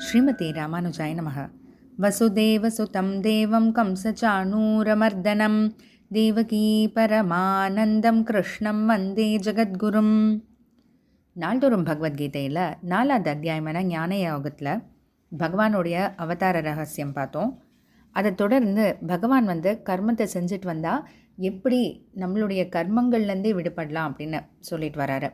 ஸ்ரீமதி ராமானுஜாய நமः. வசுதேவசுதம் தேவம் கம்சச்சாணூரமர்தனம் தேவகீ பரமானந்தம் கிருஷ்ணம் வந்தே ஜெகத்குரும். நாள்தோறும் பகவத்கீதையில் 4வது அத்தியாயமான ஞான யோகத்தில் பகவானுடைய அவதார ரகசியம் பார்த்தோம். அதை தொடர்ந்து பகவான் கர்மத்தை செஞ்சுட்டு வந்தால் எப்படி நம்மளுடைய கர்மங்கள்லேருந்தே விடுபடலாம் அப்படின்னு சொல்லிட்டு வராரு.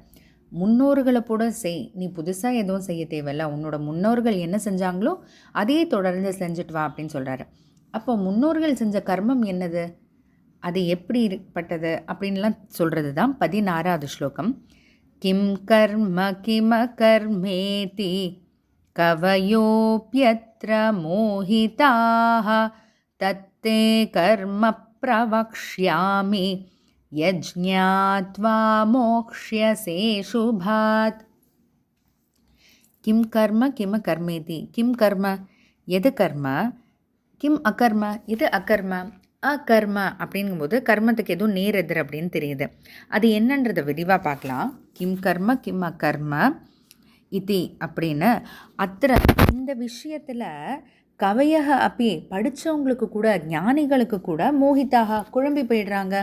முன்னோர்களை கூட செய், நீ புதுசாக எதுவும் செய்ய தேவையில்ல, உன்னோட முன்னோர்கள் என்ன செஞ்சாங்களோ அதே தொடர்ந்து செஞ்சுட்டு வா அப்படின்னு சொல்கிறாரு. அப்போ முன்னோர்கள் செஞ்ச கர்மம் என்னது, அது எப்படிப்பட்டது அப்படின்லாம் சொல்கிறது தான் 16வது ஸ்லோகம். கிம் கர்ம கிம கர்மேதி கவயோப்யத்ர மோஹிதாஹ தத்தே கர்ம பிரவக்ஷ்யாமி யஜ்ஞாத்வா மோக்ஷ்யசே சுபாத். கிம் கர்ம கிம கர்மேதி. கிம் கர்ம எது கர்ம, கிம் அகர்ம இது அகர்ம. அகர்ம அப்படிங்கும்போது கர்மத்துக்கு எதுவும் நேர் எதிர் அப்படின்னு தெரியுது. அது என்னன்றதை விரிவாக பார்க்கலாம். கிம் கர்ம கிம் அகர்ம இதி அப்படின்னு அத்திர இந்த விஷயத்தில் கவையக அப்படி படித்தவங்களுக்கு கூட ஞானிகளுக்கு கூட மோகிதாக குழம்பி போயிடுறாங்க.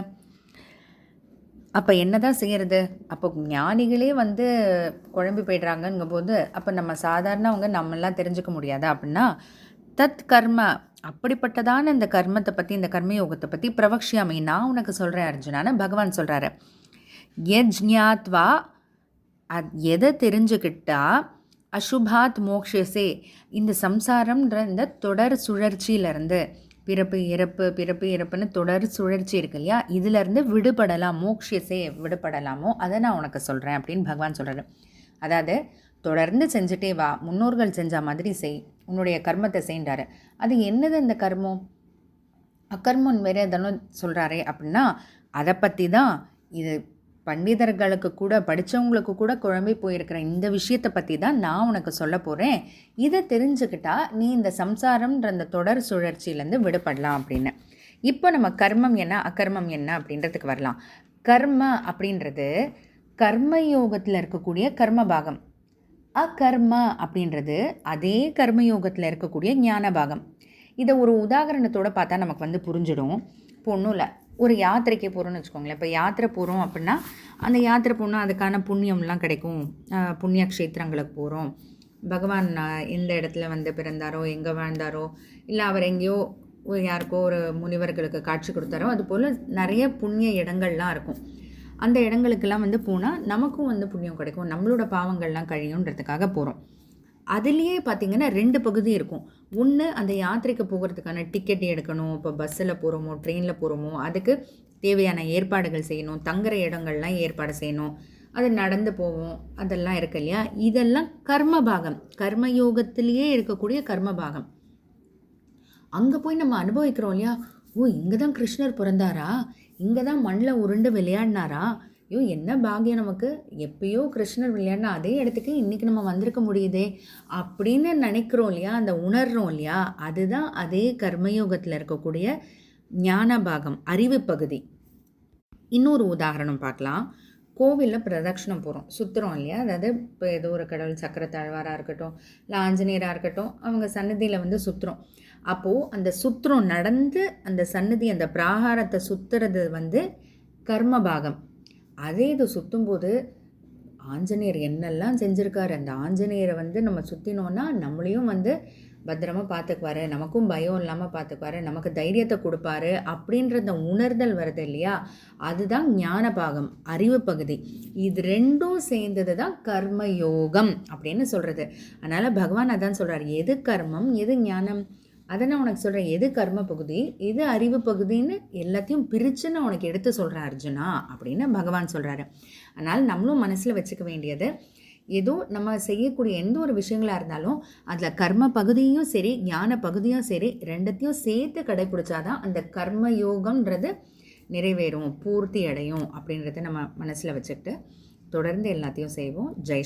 அப்போ என்ன தான் செய்கிறது? அப்போ ஞானிகளே குழம்பி போய்ட்றாங்கங்கும் போது அப்போ நம்ம சாதாரணவங்க நம்மளாம் தெரிஞ்சுக்க முடியாதா அப்படின்னா, தத் கர்ம அப்படிப்பட்டதான இந்த கர்மத்தை பற்றி, இந்த கர்மயோகத்தை பற்றி பிரவக்ஷியாமி நான் உனக்கு சொல்கிறேன் அர்ஜுனான்னு பகவான் சொல்கிறாரு. யஜ்ஞாத்வா எதை தெரிஞ்சுக்கிட்டா அசுபாத் மோக்ஷசே, இந்த சம்சாரம்ன்ற இந்த தொடர் சுழற்சியிலேருந்து பிறப்பு இறப்பு பிறப்பு இறப்புன்னு தொடர் சுழற்சி இருக்கு இல்லையா, இதிலேருந்து விடுபடலாம், மோக்ஷசே விடுபடலாமோ அதை நான் உனக்கு சொல்கிறேன் அப்படின்னு பகவான் சொல்கிறாரு. அதாவது தொடர்ந்து செஞ்சுட்டே வா, முன்னோர்கள் செஞ்ச மாதிரி செய், உன்னுடைய கர்மத்தை செய்கிறாரு. அது என்னது அந்த கர்மம்? அக்கர்மம் வேறு எதனும் சொல்கிறாரே அப்படின்னா அதை பற்றி தான் இது. பண்டிதர்களுக்கு கூட படித்தவங்களுக்கு கூட குழம்பி போயிருக்கிற இந்த விஷயத்தை பற்றி தான் நான் உனக்கு சொல்ல போகிறேன். இதை தெரிஞ்சுக்கிட்டா நீ இந்த சம்சாரம்ன்ற அந்த தொடர் சுழற்சியிலேருந்து விடுபடலாம் அப்படின்னு. இப்போ நம்ம கர்மம் என்ன அகர்மம் என்ன அப்படின்றதுக்கு வரலாம். கர்ம அப்படின்றது கர்மயோகத்தில் இருக்கக்கூடிய கர்ம பாகம். அகர்ம அப்படின்றது அதே கர்மயோகத்தில் இருக்கக்கூடிய ஞான பாகம். இதை ஒரு உதாரணத்தோடு பார்த்தா நமக்கு புரிஞ்சிடும். இப்போ ஒன்றும் இல்லை, ஒரு யாத்திரைக்கு போகிறோன்னு வச்சுக்கோங்களேன். இப்போ யாத்திரை போகிறோம் அப்படின்னா அந்த யாத்திரை போனால் அதுக்கான புண்ணியம்லாம் கிடைக்கும். புண்ணிய க்ஷேத்திரங்களுக்கு போகிறோம். பகவான் எந்த இடத்துல பிறந்தாரோ, எங்கே வாழ்ந்தாரோ, இல்லை அவர் எங்கேயோ யாருக்கோ ஒரு முனிவர்களுக்கு காட்சி கொடுத்தாரோ, அதுபோல் நிறைய புண்ணிய இடங்கள்லாம் இருக்கும். அந்த இடங்களுக்கெல்லாம் போனால் நமக்கும் புண்ணியம் கிடைக்கும், நம்மளோட பாவங்கள்லாம் கழியுன்றதுக்காக போகிறோம். அதுலேயே பார்த்திங்கன்னா 2 பகுதி இருக்கும். ஒன்று, அந்த யாத்திரைக்கு போகிறதுக்கான டிக்கெட் எடுக்கணும். இப்போ பஸ்ஸில் போகிறோமோ ட்ரெயினில் போகிறோமோ அதுக்கு தேவையான ஏற்பாடுகள் செய்யணும், தங்குற இடங்கள்லாம் ஏற்பாடு செய்யணும், அது நடந்து போவோம், அதெல்லாம் இருக்கு இல்லையா. இதெல்லாம் கர்மபாகம், கர்மயோகத்திலேயே இருக்கக்கூடிய கர்மபாகம். அங்கே போய் நம்ம அனுபவிக்கிறோம் இல்லையா. ஓ, இங்கே தான் கிருஷ்ணர் பிறந்தாரா, இங்கே தான் மண்ணில் உருண்டு விளையாடினாரா, ஐயோ என்ன பாக்கியம் நமக்கு, எப்பயோ கிருஷ்ணர் விளையாடினா அதே இடத்துக்கு இன்றைக்கி நம்ம வந்திருக்க முடியுதே அப்படின்னு நினைக்கிறோம் இல்லையா, அந்த உணர்றோம் இல்லையா, அதுதான் அதே கர்மயோகத்தில் இருக்கக்கூடிய ஞான பாகம், அறிவு பகுதி. இன்னொரு உதாரணம் பார்க்கலாம். கோவிலில் பிரதட்சணம் போகிறோம், சுற்றுறோம் இல்லையா. அதாவது இப்போ ஏதோ ஒரு கடவுள் சக்கரத்தாழ்வாராக இருக்கட்டும், இல்லை ஆஞ்சநேயராக இருக்கட்டும், அவங்க சன்னதியில் சுற்றுறோம். அப்போது அந்த சுற்றுறோம் நடந்து அந்த சன்னதி அந்த பிராகாரத்தை சுற்றுறது கர்மபாகம். அதே இது சுற்றும்போது ஆஞ்சநேயர் என்னெல்லாம் செஞ்சுருக்காரு, அந்த ஆஞ்சநேயரை நம்ம சுற்றினோன்னா நம்மளையும் பத்திரமா பார்த்துக்குவாரு, நமக்கும் பயம் இல்லாமல் பார்த்துக்குவாரு, நமக்கு தைரியத்தை கொடுப்பாரு அப்படின்ற அந்த உணர்தல் வருது இல்லையா, அதுதான் ஞான பாகம், அறிவு பகுதி. இது 2ம் சேர்ந்தது தான் கர்மயோகம் அப்படின்னு சொல்கிறது. அதனால் பகவான் அதான் சொல்கிறார், எது கர்மம் எது ஞானம் அதை நான் உனக்கு சொல்கிறேன். எது கர்ம பகுதி எது அறிவு பகுதின்னு எல்லாத்தையும் பிரித்து நான் உனக்கு எடுத்து சொல்கிறேன் அர்ஜுனா அப்படின்னு பகவான் சொல்கிறாரு. அதனால் நம்மளும் மனசில் வச்சுக்க வேண்டியது, ஏதோ நம்ம செய்யக்கூடிய எந்த ஒரு விஷயங்களாக இருந்தாலும் அதில் கர்ம பகுதியும் சரி ஞான பகுதியும் சரி 2த்தையும் சேர்த்து கடைப்பிடிச்சாதான் அந்த கர்மயோகம்ன்றது நிறைவேறும், பூர்த்தி அடையும் அப்படின்றத நம்ம மனசில் வச்சுக்கிட்டு தொடர்ந்து எல்லாத்தையும் செய்வோம். ஜெய்